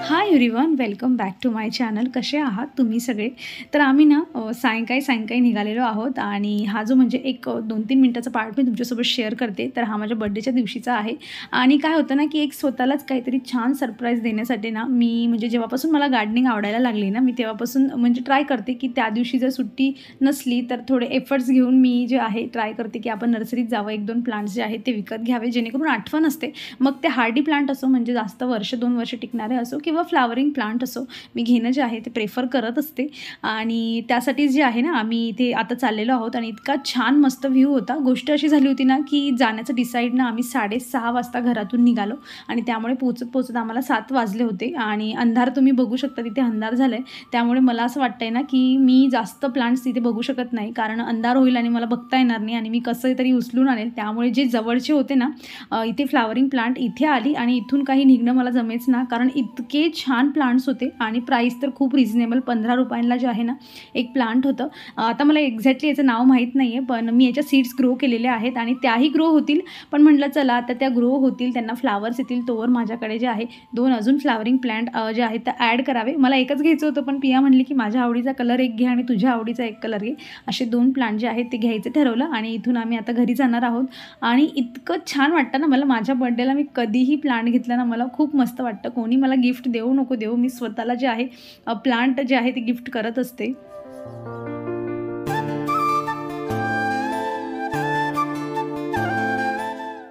High everyone, welcome back to my channel. कसे आहात तुम्ही सगळे? तर आम्ही ना सायंकाळी निघालेलो आहोत आणि हा जो म्हणजे एक 2-3 मिनिटाचा पार्ट मी तुमच्यासोबत शेअर करते. तर हा माझ्या बर्थडेच्या दिवशीचा आहे आणि काय होतं ना की एक स्वतःलाच काहीतरी छान सरप्राईज देण्यासाठी ना मी म्हणजे जेव्हापासून मला गार्डनिंग आवडायला लागली ना, मी तेव्हापासून म्हणजे ट्राय करते की त्या दिवशी जर सुट्टी नसली तर थोडे एफर्ट्स घेऊन मी जे आहे ट्राय करते की आपण नर्सरीत जावं, 1-2 प्लांट्स जे आहेत ते विकत घ्यावे, जेणेकरून आठवण असते. मग ते हार्डी प्लांट असो म्हणजे जास्त वर्ष 2 वर्ष टिकणारे असो किंवा फ्लावरिंग प्लांट असो, मी घेणं जे आहे ते प्रेफर करत असते. आणि त्यासाठीच जे आहे ना आम्ही इथे आता चाललेलो आहोत आणि इतका छान मस्त व्ह्यू होता. गोष्ट अशी झाली होती ना की जाण्याचं डिसाईड ना आम्ही 6:30 वाजता घरातून निघालो आणि त्यामुळे पोचत आम्हाला 7 वाजले होते आणि अंधार तुम्ही बघू शकता, तिथे अंधार झालं आहे. त्यामुळे मला असं वाटतंय ना की मी जास्त प्लांट्स तिथे बघू शकत नाही, कारण अंधार होईल आणि मला बघता येणार नाही आणि मी कसं तरी उचलून आणेल. त्यामुळे जे जवळचे होते ना इथे फ्लावरिंग प्लांट इथे आली आणि इथून काही निघणं मला जमेच ना, कारण इतके छान प्लांट्स होते आणि प्राईस तर खूप रिझनेबल. 15 रुपयांना जे आहे ना एक प्लांट होतं. आता मला एक्झॅक्टली याचं नाव माहीत नाही आहे, पण मी याच्या सीड्स ग्रो केलेले आहेत आणि त्याही ग्रो होतील. पण म्हटलं चला आता त्या ग्रो होतील, त्यांना फ्लावर्स येतील, तोवर माझ्याकडे जे आहे 2 अजून फ्लावरिंग प्लांट जे आहेत ते ॲड करावे. मला एकच घ्यायचं होतं, पण पिया म्हणली की माझ्या आवडीचा कलर एक घे आणि तुझ्या आवडीचा एक कलर घे. असे 2 प्लांट जे आहेत ते घ्यायचं ठरवलं आणि इथून आम्ही आता घरी जाणार आहोत. आणि इतकं छान वाटतं ना मला, माझ्या बर्थडेला मी कधीही प्लांट घेतला ना मला खूप मस्त वाटतं. कोणी मला गिफ्ट देऊ नको देऊ, मी स्वतःला जे आहे प्लांट जे आहे ते गिफ्ट करत असते.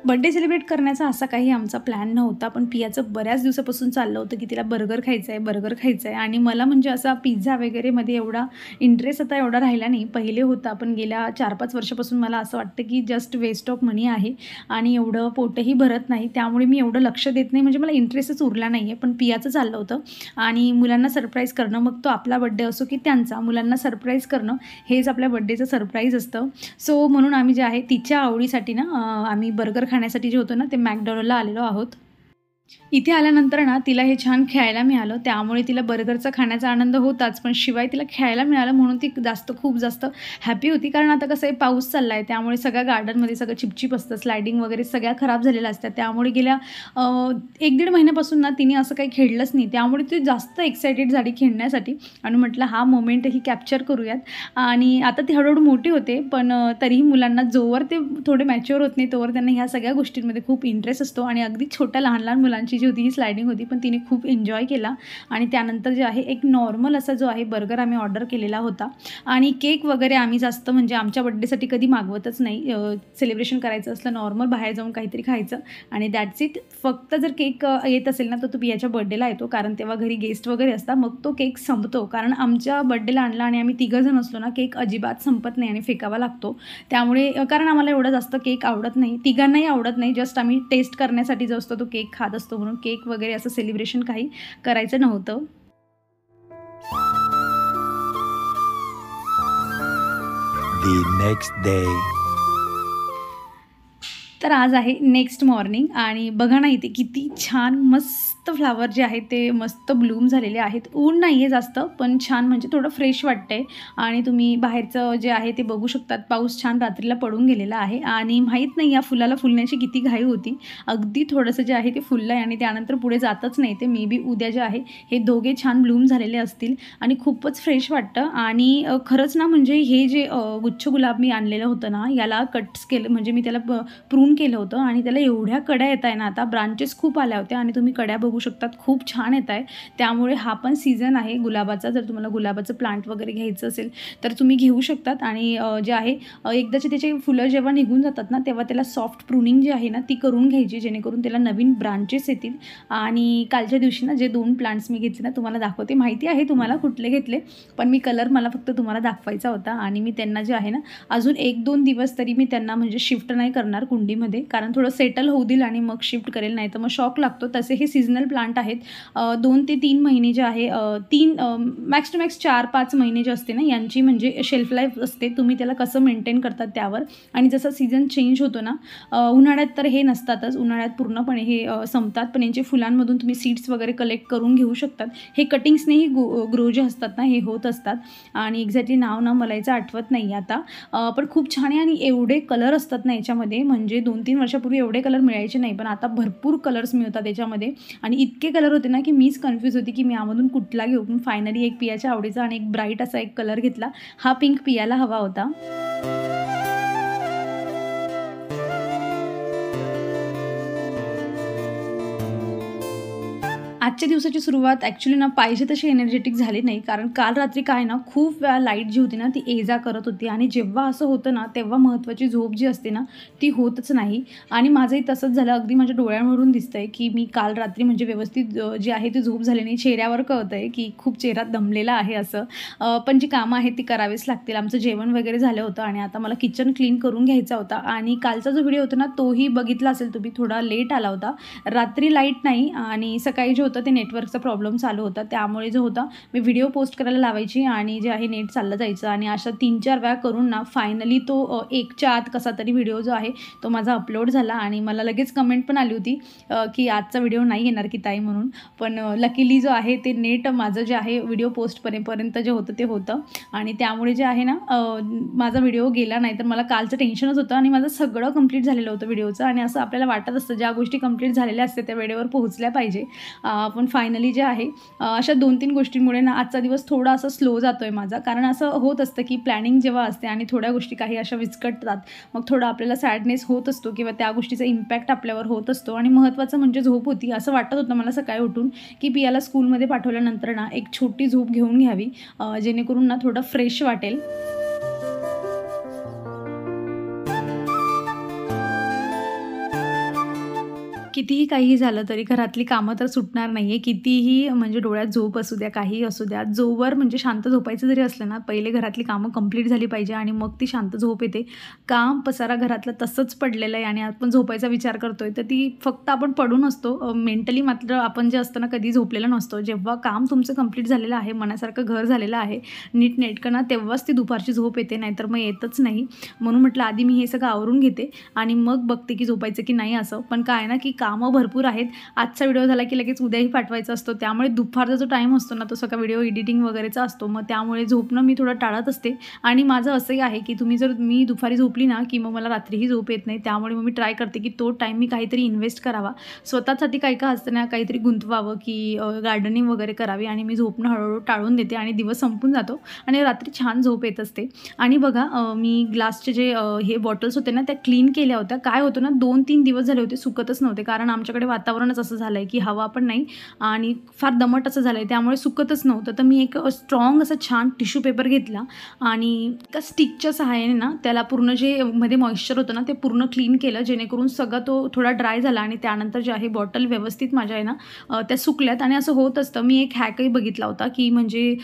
बर्थडे सेलिब्रेट करण्याचा असा काही आमचा प्लॅन नव्हता, पण पियाचं बऱ्याच दिवसापासून चाललं होतं की तिला बर्गर खायचं आहे आणि मला म्हणजे असा पिझ्झा वगैरेमध्ये एवढा इंटरेस्ट आता एवढा राहिला नाही. पहिले होता, पण गेल्या 4-5 वर्षापासून मला असं वाटतं की जस्ट वेस्ट ऑफ मनी आहे आणि एवढं पोटही भरत नाही, त्यामुळे मी एवढं लक्ष देत नाही, म्हणजे मला इंटरेस्टच उरला नाही आहे. पण पियाचं चाललं होतं आणि मुलांना सरप्राईज करणं, मग तो आपला बर्थडे असो की त्यांचा, मुलांना सरप्राईज करणं हेच आपल्या बर्थडेचं सरप्राईज असतं. सो म्हणून आम्ही जे आहे तिच्या आवडीसाठी ना आम्ही बर्गर खाण्यासाठी जे होतं ना ते मॅकडोनल्डला आलेलो आहोत. इथे आल्यानंतर ना तिला हे छान खेळायला मिळालं, त्यामुळे तिला बर्गरचा खाण्याचा आनंद होताच, पण शिवाय तिला खेळायला मिळालं म्हणून ती खूप जास्त हॅपी होती. कारण आता कसं आहे, पाऊस चालला आहे, त्यामुळे सगळ्या गार्डनमध्ये सगळं चिपचिप असतं, स्लायडिंग वगैरे सगळ्या खराब झालेल्या असतात. त्यामुळे गेल्या 1-1.5 महिन्यापासून ना तिने असं काही खेळलंच नाही, त्यामुळे ती जास्त एक्सायटेड झाली खेळण्यासाठी आणि म्हटलं हा मोमेंटही कॅप्चर करूयात. आणि आता ती हळूहळू मोठी होते, पण तरीही मुलांना जोवर ते थोडे मॅच्युअर होत नाही तोवर त्यांना ह्या सगळ्या गोष्टींमध्ये खूप इंटरेस्ट असतो आणि अगदी छोट्या लहान मुलांची जी होती ही स्लायडिंग होती, पण तिने खूप एन्जॉय केला. आणि त्यानंतर जे आहे एक नॉर्मल असा जो आहे बर्गर आम्ही ऑर्डर केलेला होता आणि केक वगैरे आम्ही जास्त म्हणजे आमच्या बर्थडेसाठी कधी मागवतच नाही. सेलिब्रेशन करायचं असलं नॉर्मल बाहेर जाऊन काहीतरी खायचं आणि दॅट्स इट. फक्त जर केक येत असेल ना तर तो पियाच्या बर्थडेला येतो, कारण तेव्हा घरी गेस्ट वगैरे असतात, मग तो केक संपतो. कारण आमच्या बर्थडेला आणला आणि आम्ही 3 जण असलो ना, केक अजिबात संपत नाही आणि फेकावा लागतो. त्यामुळे कारण आम्हाला एवढा जास्त केक आवडत नाही, तिघांनाही आवडत नाही, जस्ट आम्ही टेस्ट करण्यासाठी जो असतो तो केक खात असतो, म्हणून केक वगैरे असं सेलिब्रेशन काही करायचं नव्हतं. The next day. तर आज आहे नेक्स्ट मॉर्निंग आणि बघा ना इथे किती छान मस्त फ्लावर जे आहेत ते मस्त ब्लूम झालेले आहेत. ऊन नाही आहे जास्त, पण छान म्हणजे थोडं फ्रेश वाटतंय. आणि तुम्ही बाहेरचं जे आहे ते बघू शकतात, पाऊस छान रात्रीला पडून गेलेला आहे आणि माहीत नाही या फुलाला फुलण्याची किती घाई होती. अगदी थोडंसं जे आहे ते फुललं आहे आणि त्यानंतर पुढे जातच नाही ते. मे बी उद्या जे आहे हे दोघे छान ब्लूम झालेले असतील आणि खूपच फ्रेश वाटतं. आणि खरंच ना म्हणजे हे जे गुच्छ गुलाब मी आणलेलं होतं ना, याला कट्स केलं, म्हणजे मी त्याला प्रून केलं होतं आणि त्याला एवढ्या कड्या येत आहे ना, आता ब्रांचेस खूप आल्या होत्या आणि तुम्ही कड्या बघू बघू शकतात खूप छान येत आहे. त्यामुळे हा पण सीझन आहे गुलाबाचा. जर तुम्हाला गुलाबाचं प्लांट वगैरे घ्यायचं असेल तर तुम्ही घेऊ शकतात. आणि जे आहे एकदाचे त्याचे फुलं जेव्हा निघून जातात ना तेव्हा त्याला सॉफ्ट प्रूनिंग जी आहे ना ती करून घ्यायची, जेणेकरून त्याला नवीन ब्रांचेस येतील. आणि कालच्या दिवशी ना जे 2 प्लांट्स मी घेतले ना तुम्हाला दाखवते. माहिती आहे तुम्हाला कुठले घेतले, पण मी कलर मला फक्त तुम्हाला दाखवायचा होता. आणि मी त्यांना जे आहे ना अजून 1-2 दिवस तरी मी त्यांना म्हणजे शिफ्ट नाही करणार कुंडीमध्ये, कारण थोडं सेटल होऊ देईल आणि मग शिफ्ट करेल, नाही तर मग शॉक लागतो. तसे हे सीझनल प्लांट आहेत. 2 ते 3 महिने जे आहे 3 मॅक्स टू मॅक्स 4-5 महिने जे असते ना यांची म्हणजे शेल्फ लाईफ असते. तुम्ही त्याला कसं मेंटेन करतात त्यावर. आणि जसं सीझन चेंज होतो ना उन्हाळ्यात तर हे नसतातच, उन्हाळ्यात पूर्णपणे हे संपतात. पण यांचे फुलांमधून तुम्ही सीड्स वगैरे कलेक्ट करून घेऊ शकतात. हे कटिंग्सनेही ग्रो जे असतात ना हे होत असतात. आणि एक्झॅक्टली नाव ना मला याचं आठवत नाही आता, पण खूप छान आहे. आणि एवढे कलर असतात ना याच्यामध्ये, म्हणजे 2-3 वर्षापूर्वी एवढे कलर मिळायचे नाही, पण आता भरपूर कलर्स मिळतात याच्यामध्ये. आणि इतके कलर होते ना की मीच कन्फ्यूज होती की मी यामधून कुठला घेऊ. पण फायनली एक पियाच्या आवडीचा आणि एक ब्राईट असा एक कलर घेतला. हा पिंक पियाला हवा होता. आजच्या दिवसाची सुरुवात ॲक्च्युली ना पाहिजे तशी एनर्जेटिक झाली नाही, कारण काल रात्री काय ना खूप वेळा लाईट जी होती ना ती ये-जा करत होती. आणि जेव्हा असं होतं ना तेव्हा महत्त्वाची झोप जी असते ना ती होतच नाही. आणि माझंही तसंच झालं. अगदी माझ्या डोळ्यांवरून दिसतंय की मी काल रात्री म्हणजे व्यवस्थित जी आहे ती झोप झाली नाही. चेहऱ्यावर कळतंय की खूप चेहरा दमलेला आहे असं. पण जी कामं आहेत ती करावीच लागतील. आमचं जेवण वगैरे झालं होतं आणि आता मला किचन क्लीन करून घ्यायचा होता. आणि कालचा जो व्हिडिओ होता ना तोही बघितला असेल तुम्ही, थोडा लेट आला होता. रात्री लाईट नाही आणि सकाळी जे होतं ते नेटवर्कचा प्रॉब्लेम चालू होता. त्यामुळे जो होता मी व्हिडिओ पोस्ट करायला लावायची आणि जे आहे नेट चाललं जायचं. आणि अशा 3-4 वेळा करून ना फायनली तो 1च्या आत कसा तरी व्हिडिओ जो आहे तो माझा अपलोड झाला. आणि मला लगेच कमेंट पण आली होती की आजचा व्हिडिओ नाही येणार की ताई म्हणून. पण लकीली जो आहे ते नेट माझं जे आहे व्हिडिओ पोस्ट पर्यंत जे होतं ते होतं. आणि त्यामुळे जे आहे ना माझा व्हिडिओ गेला नाही. तर मला कालचं टेन्शनच होतं आणि माझं सगळं कंप्लीट झालेलं होतं व्हिडिओचं. आणि असं आपल्याला वाटत असतं ज्या गोष्टी कंप्लीट झालेल्या असते त्या वेळेवर पोहोचल्या पाहिजे. पण फायनली जे आहे अशा 2-3 गोष्टींमुळे ना आजचा दिवस थोडा असा स्लो जातो आहे माझा. कारण असं होत असतं की प्लॅनिंग जेव्हा असते आणि थोड्या गोष्टी काही अशा विस्कटतात, मग थोडं आपल्याला सॅडनेस होत असतो किंवा त्या गोष्टीचा इम्पॅक्ट आपल्यावर होत असतो. आणि महत्त्वाचं म्हणजे झोप होती. असं वाटत होतं मला सकाळी उठून की पियाला स्कूलमध्ये पाठवल्यानंतर ना एक छोटी झोप घेऊन घ्यावी, जेणेकरून ना थोडं फ्रेश वाटेल. कितीही काही झालं तरी घरातली कामं तर सुटणार नाही आहे. कितीही म्हणजे डोळ्यात झोप असू द्या, काहीही असू द्या, जोवर म्हणजे शांत झोपायचं जरी असलं ना, पहिले घरातली कामं कंप्लीट झाली पाहिजे आणि मग ती शांत झोप येते. काम पसारा घरातलं तसंच पडलेलं आहे आणि आपण झोपायचा विचार करतोय तर ती फक्त आपण पडून असतो. मेंटली मात्र आपण जे असतं ना कधी झोपलेलं नसतो. जेव्हा काम तुमचं कंप्लीट झालेलं आहे, मनासारखं घर झालेलं आहे, नीटनेटकं ना, तेव्हाच ती दुपारची झोप येते, नाहीतर मग येतच नाही. म्हणून म्हटलं आधी मी हे सगळं आवरून घेते आणि मग बघते की झोपायचं की नाही असं. पण काय ना की कामं भरपूर आहेत. आजचा व्हिडिओ झाला की लगेच उद्याही पाठवायचा असतो. त्यामुळे दुपारचा जो टाईम असतो ना तो सगळा व्हिडिओ एडिटिंग वगैरेचा असतो. मग त्यामुळे झोपणं मी थोडं टाळत असते. आणि माझं असंही आहे की मी दुपारी झोपली ना की मग मला रात्रीही झोप येत नाही. त्यामुळे मग मी ट्राय करते की तो टाईम मी काहीतरी इन्व्हेस्ट करावा. स्वतःसाठी काही का असतं ना काहीतरी गुंतवावं की गार्डनिंग वगैरे करावी. आणि मी झोपणं हळूहळू टाळून देते आणि दिवस संपून जातो आणि रात्री छान झोप येत असते. आणि बघा मी ग्लासचे जे हे बॉटल्स होते ना त्या क्लीन केल्या होत्या. काय होतं ना 2-3 दिवस झाले होते सुकतच नव्हते, कारण आमच्याकडे वातावरणच असं झालं आहे की हवा पण नाही आणि फार दमट असं झालं आहे, त्यामुळे सुकतच नव्हतं. तर मी एक स्ट्रॉंग असा छान टिश्यू पेपर घेतला आणि एका स्टिकच्या सहाय्याने ना त्याला पूर्ण जे मध्ये मॉइश्चर होतं ना ते पूर्ण क्लीन केलं, जेणेकरून सगळं तो थोडा ड्राय झाला. आणि त्यानंतर जे आहे बॉटल व्यवस्थित माझ्या आहे ना त्या सुकल्यात. आणि असं होत असतं. मी एक हॅकही बघितला होता की म्हणजे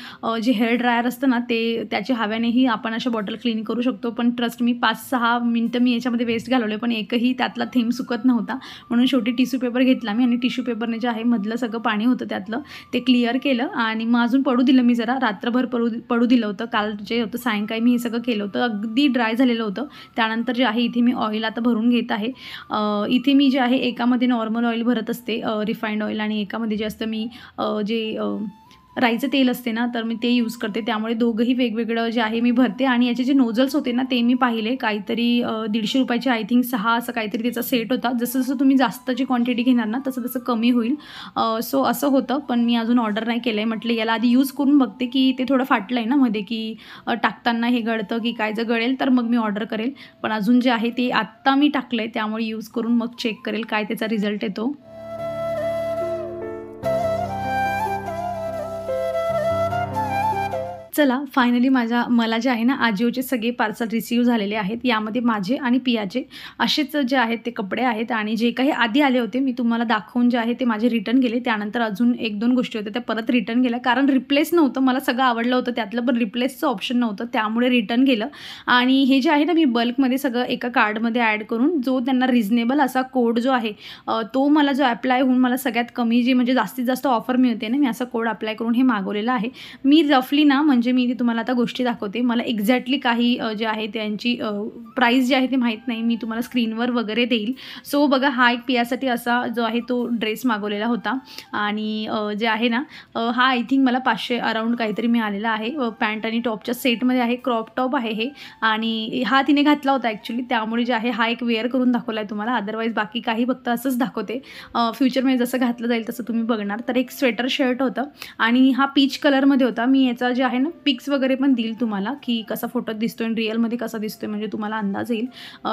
जे हेअर ड्रायर असतं ना ते त्याच्या हव्यानेही आपण अशा बॉटल क्लीन करू शकतो. पण ट्रस्ट मी 5-6 मिनटं मी याच्यामध्ये वेस्ट घालवले, पण एकही त्यातला थेंब सुकत नव्हता. म्हणून शेवटी टिश्यू पेपर घेतला मी आणि टिश्यू पेपरने जे आहे मधलं सगळं पाणी होतं त्यातलं ते क्लिअर केलं. आणि मग अजून पडू दिलं मी, जरा रात्रभर पडू दिलं होतं. काल जे होतं सायंकाळी मी हे सगळं केलं होतं, अगदी ड्राय झालेलं होतं. त्यानंतर जे आहे इथे मी ऑइल आता भरून घेत आहे. इथे मी जे आहे एकामध्ये नॉर्मल ऑइल भरत असते रिफाईंड ऑइल, आणि एकामध्ये जे असतं मी जे राईचं तेल असते ना तर मी ते यूज करते. त्यामुळे दोघंही वेगवेगळं जे आहे मी भरते. आणि याचे जे नोझल्स होते ना ते मी पाहिले काहीतरी 150 रुपयाचे आय थिंक 6 असं काहीतरी त्याचा सेट होता. जसं जसं तुम्ही जास्तची क्वांटिटी घेणार ना तसं तसं कमी होईल. सो असं होतं. पण मी अजून ऑर्डर नाही केलं आहे. म्हटलं याला आधी यूज करून बघते की ते थोडं फाटलं आहे ना मध्ये की टाकताना हे गळतं की काय, जर गळेल तर मग मी ऑर्डर करेल. पण अजून जे आहे ते आत्ता मी टाकलं आहे, त्यामुळे यूज करून मग चेक करेल काय त्याचा रिझल्ट येतो. चला फायनली मला जे आहे ना आजिओचे सगळे पार्सल रिसीव्ह झालेले आहेत. यामध्ये माझे आणि पियाचे असेच जे आहेत ते कपडे आहेत आणि जे काही आधी आले होते मी तुम्हाला दाखवून जे आहे ते माझे रिटर्न गेले. त्यानंतर अजून 1-2 गोष्टी होत्या त्या परत रिटर्न गेल्या, कारण रिप्लेस नव्हतं. मला सगळं आवडलं होतं त्यातलं, पण रिप्लेसचं ऑप्शन नव्हतं, त्यामुळे रिटर्न गेलं. आणि हे जे आहे ना मी बल्कमध्ये सगळं एका कार्डमध्ये ॲड करून जो त्यांना रिजनेबल असा कोड जो आहे तो मला जो ॲप्लाय होऊन मला सगळ्यात कमी जी म्हणजे जास्तीत जास्त ऑफर मिळते ना, मी असा कोड अप्लाय करून हे मागवलेलं आहे. मी रफली ना म्हणजे मी तुम्हाला आता गोष्टी दाखवते. मला एक्झॅक्टली काही जे आहे त्यांची प्राईस जी आहे ते माहीत नाही. मी तुम्हाला स्क्रीनवर वगैरे देईल. सो बघा, हा एक पियासाठी असा जो आहे तो ड्रेस मागवलेला होता आणि जे आहे ना हा आय थिंक मला 500 अराउंड काहीतरी मिळालेला आहे. पॅन्ट आणि टॉपच्या सेटमध्ये आहे. क्रॉप टॉप आहे हे आणि हा तिने घातला होता ॲक्च्युली, त्यामुळे जे आहे हा एक वेअर करून दाखवला आहे तुम्हाला. अदरवाईज बाकी काही फक्त असंच दाखवते. फ्युचरमध्ये जसं घातलं जाईल तसं तुम्ही बघणार. तर एक स्वेटर शर्ट होतं आणि हा पीच कलरमध्ये होता. मी याचा जे आहे ना पिक्स वगैरे पण देईल तुम्हाला की कसा फोटोत दिसतोय आणि रिअलमध्ये कसा दिसतोय, म्हणजे तुम्हाला अंदाज येईल.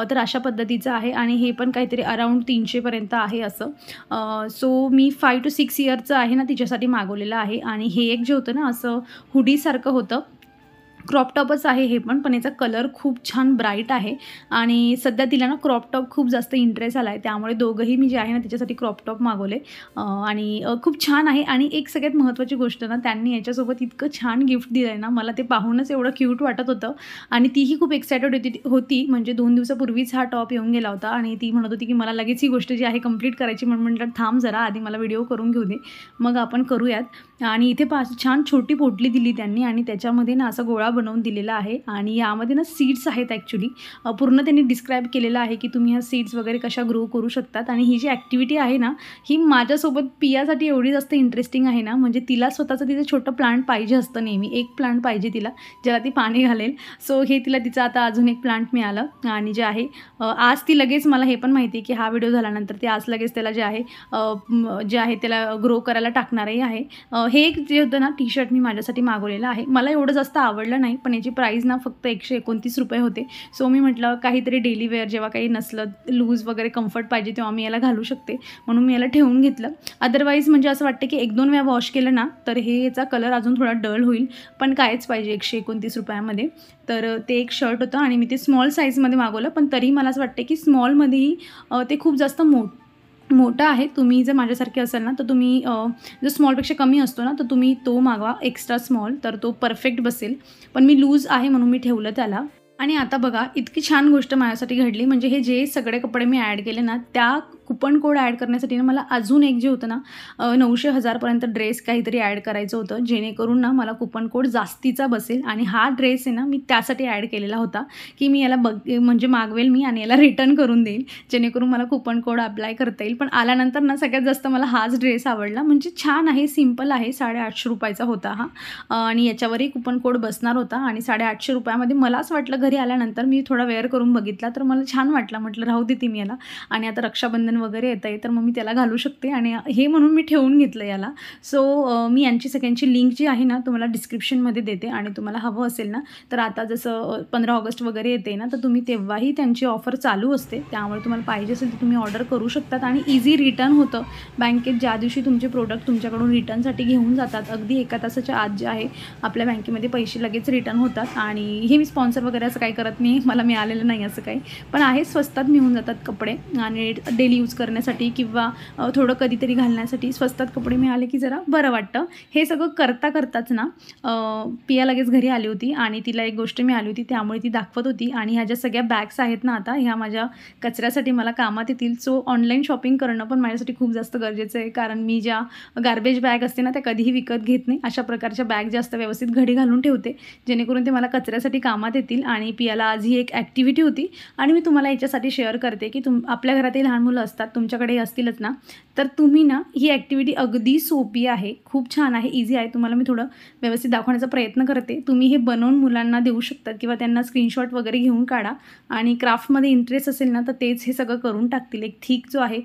तर अशा पद्धतीचं आहे आणि हे पण काहीतरी अराउंड 300 पर्यंत आहे असं. सो मी 5 to 6 इयरचं आहे ना तिच्यासाठी मागवलेलं आहे. आणि हे एक जे होतं ना असं हुडीसारखं होतं, क्रॉप टॉपच आहे हे पण याचा कलर खूप छान ब्राईट आहे आणि सध्या तिला ना क्रॉप टॉप खूप जास्त इंटरेस्ट आला आहे, त्यामुळे दोघंही मी जे आहे ना त्याच्यासाठी क्रॉप टॉप मागवले आणि खूप छान आहे. आणि एक सगळ्यात महत्त्वाची गोष्ट ना, त्यांनी याच्यासोबत इतकं छान गिफ्ट दिलं आहे ना, मला ते पाहूनच एवढं क्यूट वाटत होतं आणि तीही खूप एक्सायटेड होती. म्हणजे 2 दिवसापूर्वीच हा टॉप येऊन गेला होता आणि ती म्हणत होती की मला लगेच ही गोष्ट जी आहे कंप्लीट करायची. म्हणून म्हटलं थांब जरा, आधी मला व्हिडिओ करून घेऊ दे, मग आपण करूयात. आणि इथे छान छोटी पोटली दिली त्यांनी आणि त्याच्यामध्ये ना असा गोळा बनवून दिलेला आहे आणि यामध्ये ना सीड्स आहेत ॲक्च्युली. पूर्ण त्यांनी डिस्क्राईब केलेलं आहे की तुम्ही ह्या सीड्स वगैरे कशा ग्रो करू शकतात. आणि ही जी ॲक्टिव्हिटी आहे ना ही माझ्यासोबत पियासाठी एवढी जास्त इंटरेस्टिंग आहे ना, म्हणजे तिला स्वतःचं तिचं छोटं प्लांट पाहिजे असतं नेहमी. एक प्लांट पाहिजे तिला ज्याला ती पाणी घालेल. सो हे तिला तिचं आता अजून एक प्लांट मिळालं आणि जे आहे आज ती लगेच, मला हे पण माहिती आहे की हा व्हिडिओ झाल्यानंतर ती आज लगेच त्याला जे आहे त्याला ग्रो करायला टाकणारही आहे. हे एक जे होतं ना टी शर्ट मी माझ्यासाठी मागवलेलं आहे. मला एवढं जास्त आवडलं नाही, पण याची प्राईस ना फक्त 129 रुपये होते. सो मी म्हटलं काहीतरी डेली वेअर जेव्हा काही नसलं, लूज वगैरे कम्फर्ट पाहिजे तेव्हा मी याला घालू शकते, म्हणून मी याला ठेवून घेतलं. अदरवाईज म्हणजे असं वाटतं की 1-2 वेळा वॉश केलं ना तर हे याचा कलर अजून थोडा डल होईल, पण कायच पाहिजे 129 रुपयामध्ये. तर ते एक शर्ट होतं आणि मी ते स्मॉल साईजमध्ये मागवलं, पण तरी मला असं वाटतं की स्मॉलमध्येही ते खूप जास्त मोठा आहे. तुम्ही जर माझ्यासारखे असाल ना तर तुम्ही जर स्मॉलपेक्षा कमी असतो ना तर तुम्ही तो मागवा एक्स्ट्रा स्मॉल, तर तो परफेक्ट बसेल. पण मी लूज आहे म्हणून मी ठेवलं त्याला. आणि आता बघा, इतकी छान गोष्ट माझ्यासाठी घडली. म्हणजे हे जे सगळे कपडे मी ॲड केले ना त्या कुपन कोड ॲड करण्यासाठी ना मला अजून एक जे होतं ना 900-1000 पर्यंत ड्रेस काहीतरी ॲड करायचं होतं, जेणेकरून ना मला कुपन कोड जास्तीचा बसेल. आणि हा ड्रेस आहे ना मी त्यासाठी ॲड केलेला होता की मी याला म्हणजे मागवेल मी आणि याला रिटर्न करून देईल, जेणेकरून मला कुपन कोड अप्लाय करता येईल. पण आल्यानंतर ना सगळ्यात जास्त मला हाच ड्रेस आवडला. म्हणजे छान आहे, सिम्पल आहे. 850 रुपयाचा होता हा आणि याच्यावरही कुपन कोड बसणार होता. आणि 850 रुपयामध्ये मला असं वाटलं, घरी आल्यानंतर मी थोडा वेअर करून बघितला तर मला छान वाटला. म्हटलं राहू देते मी याला, आणि आता रक्षाबंधन वगैरे येत आहे तर मग मी त्याला घालू शकते आणि हे म्हणून मी ठेवून घेतलं याला. सो मी यांची सगळ्यांची लिंक जी आहे ना तुम्हाला डिस्क्रिप्शनमध्ये देते आणि तुम्हाला हवं असेल ना तर आता जसं 15 ऑगस्ट वगैरे येते ना तर तुम्ही तेव्हाही त्यांची ऑफर चालू असते, त्यामुळे तुम्हाला पाहिजे असेल तर तुम्ही ऑर्डर करू शकतात. आणि इझी रिटर्न होतं. बँकेत ज्या दिवशी तुमचे प्रोडक्ट तुमच्याकडून रिटर्नसाठी घेऊन जातात अगदी 1 तासाच्या आत जे आहे आपल्या बँकेमध्ये पैसे लगेच रिटर्न होतात. आणि हे मी स्पॉन्सर वगैरे असं काही करत नाही, मला मिळालेलं नाही असं काही, पण आहे स्वस्तात मिळून जातात कपडे आणि डेली यूज करण्यासाठी किंवा थोडं कधीतरी घालण्यासाठी स्वस्तात कपडे मिळाले की जरा बरं वाटतं. हे सगळं करताच ना पिया लगेच घरी आली होती आणि तिला एक गोष्ट मिळाली होती, त्यामुळे ती दाखवत होती. आणि ह्या ज्या सगळ्या बॅग्स आहेत ना आता ह्या माझ्या कचऱ्यासाठी मला कामात येतील. सो ऑनलाईन शॉपिंग करणं पण माझ्यासाठी खूप जास्त गरजेचं आहे, कारण मी ज्या गार्बेज बॅग असते ना त्या कधीही विकत घेत नाही. अशा प्रकारच्या बॅग जास्त व्यवस्थित घडी घालून ठेवते, जेणेकरून ते मला कचऱ्यासाठी कामात येतील. आणि पियाला आज ही एक ॲक्टिव्हिटी होती आणि मी तुम्हाला याच्यासाठी शेअर करते की आपल्या घरातही लहान मुलं असतात, तुमच्याकडे असतीलच ना, तर तुम्ही ना ही ॲक्टिव्हिटी अगदी सोपी आहे, खूप छान आहे, इझी आहे. तुम्हाला मी थोडं व्यवस्थित दाखवण्याचा प्रयत्न करते. तुम्ही हे बनवून मुलांना देऊ शकतात किंवा त्यांना स्क्रीनशॉट वगैरे घेऊन काढा आणि क्राफ्टमध्ये इंटरेस्ट असेल ना तर तेच हे सगळं करून टाकतील. एक थिक जो आहे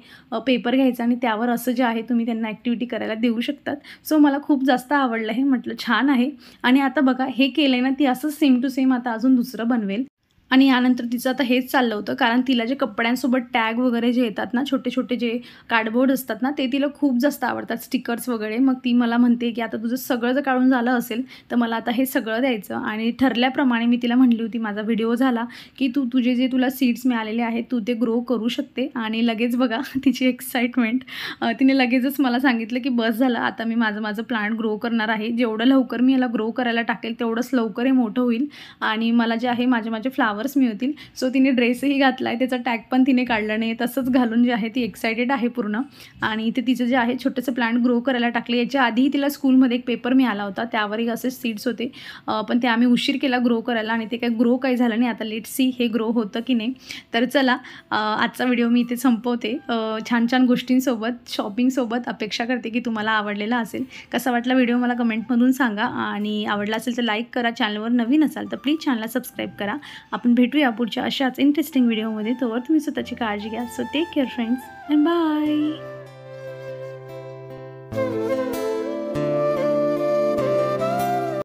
पेपर घ्यायचा आणि त्यावर असं जे आहे तुम्ही त्यांना ॲक्टिव्हिटी करायला देऊ शकतात. सो मला खूप जास्त आवडलं हे, म्हटलं छान आहे. आणि आता बघा हे केलं ना ती असं सेम टू सेम आता अजून दुसरं बनवेल. आणि यानंतर तिचं आता हेच चाललं होतं, कारण तिला जे कपड्यांसोबत टॅग वगैरे जे येतात ना, छोटे छोटे जे कार्डबोर्ड असतात ना, ते तिला खूप जास्त आवडतात, स्टिकर्स वगैरे. मग ती मला म्हणते की आता तुझं सगळं जर काढून झालं असेल तर मला आता हे सगळं द्यायचं. आणि ठरल्याप्रमाणे मी तिला म्हटली होती, माझा व्हिडिओ झाला की तुझे जे तुला सीड्स मिळालेले आहेत तू ते ग्रो करू शकते. आणि लगेच बघा तिची एक्साइटमेंट, तिने लगेचच मला सांगितलं की बस झालं, आता मी माझं प्लांट ग्रो करणार आहे. जेवढं लवकर मी याला ग्रो करायला टाकेल तेवढंच लवकर हे मोठं होईल आणि मला जे आहे माझे फ्लावर्स मिळतील. सो तिने ड्रेसही घातला आहे, त्याचा टॅग पण तिने काढला नाही, तसंच घालून जे आहे ती एक्सायटेड आहे पूर्ण. आणि इथे तिचं जे आहे छोटंसं प्लांट ग्रो करायला टाकले. याच्या आधीही तिला स्कूलमध्ये एक पेपर मिळाला होता, त्यावरही असेच सीड्स होते, पण ते आम्ही उशीर केला ग्रो करायला आणि ते काही ग्रो काही झालं नाही. आता लेट्स सी हे ग्रो होतं की नाही. तर चला आजचा व्हिडिओ मी इथे संपवते. छान छान गोष्टींसोबत, शॉपिंगसोबत. अपेक्षा करते की तुम्हाला आवडलेला असेल. कसा वाटला व्हिडिओ मला कमेंटमधून सांगा आणि आवडला असेल तर लाईक करा. चॅनलवर नवीन असाल तर प्लीज चॅनलला सबस्क्राईब करा. आपण भेटूया पुढच्या अशाच इंटरेस्टिंग व्हिडिओमध्ये. तोवर तुम्ही स्वतःची काळजी घ्या. So take care friends and bye.